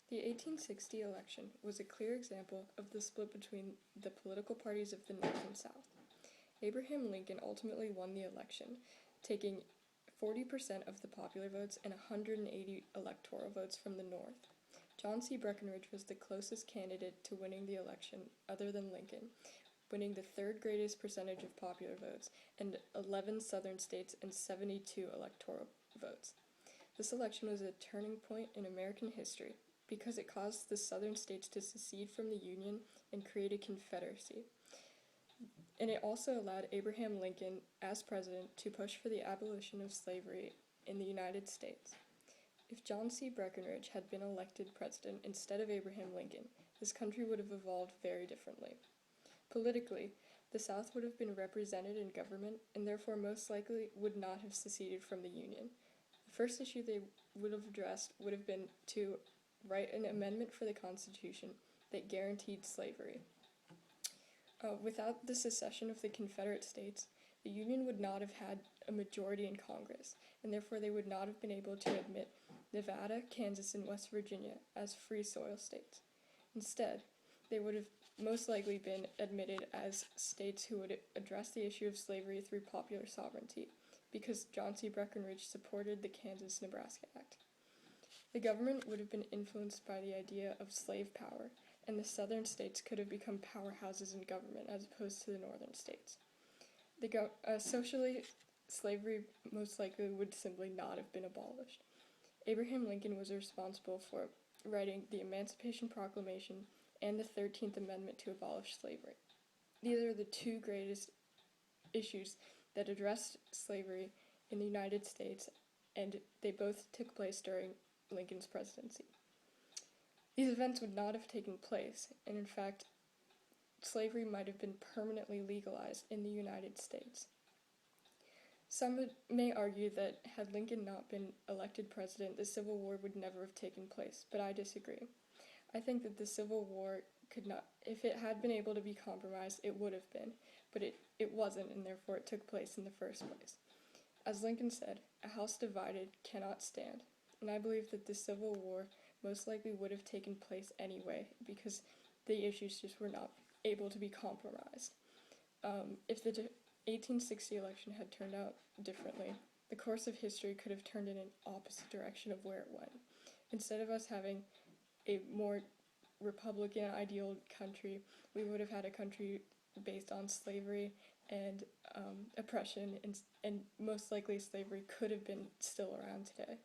The 1860 election was a clear example of the split between the political parties of the North and South. Abraham Lincoln ultimately won the election, taking 40% of the popular votes and 180 electoral votes from the North. John C. Breckinridge was the closest candidate to winning the election, other than Lincoln, winning the third greatest percentage of popular votes and 11 southern states and 72 electoral votes. This election was a turning point in American history because it caused the southern states to secede from the Union and create a confederacy. And it also allowed Abraham Lincoln, as president, to push for the abolition of slavery in the United States. If John C. Breckinridge had been elected president instead of Abraham Lincoln, this country would have evolved very differently. Politically, the South would have been represented in government and therefore most likely would not have seceded from the Union. The first issue they would have addressed would have been to write an amendment for the Constitution that guaranteed slavery. Without the secession of the Confederate States, the Union would not have had a majority in Congress, and therefore they would not have been able to admit Nevada, Kansas, and West Virginia as free soil states. Instead, they would have most likely been admitted as states who would address the issue of slavery through popular sovereignty, because John C. Breckinridge supported the Kansas-Nebraska Act. The government would have been influenced by the idea of slave power, and the southern states could have become powerhouses in government as opposed to the northern states. Socially, slavery most likely would simply not have been abolished. Abraham Lincoln was responsible for writing the Emancipation Proclamation and the 13th Amendment to abolish slavery. These are the two greatest issues that addressed slavery in the United States, and they both took place during Lincoln's presidency. These events would not have taken place, and in fact, slavery might have been permanently legalized in the United States. Some may argue that had Lincoln not been elected president, the Civil War would never have taken place, but I disagree. I think that the Civil War could not, if it had been able to be compromised, it would have been, but it wasn't, and therefore it took place in the first place. As Lincoln said, a house divided cannot stand, and I believe that the Civil War most likely would have taken place anyway because the issues just were not able to be compromised. If the 1860 election had turned out differently, the course of history could have turned in an opposite direction of where it went. Instead of us having a more Republican ideal country, we would have had a country based on slavery and oppression, and most likely slavery could have been still around today.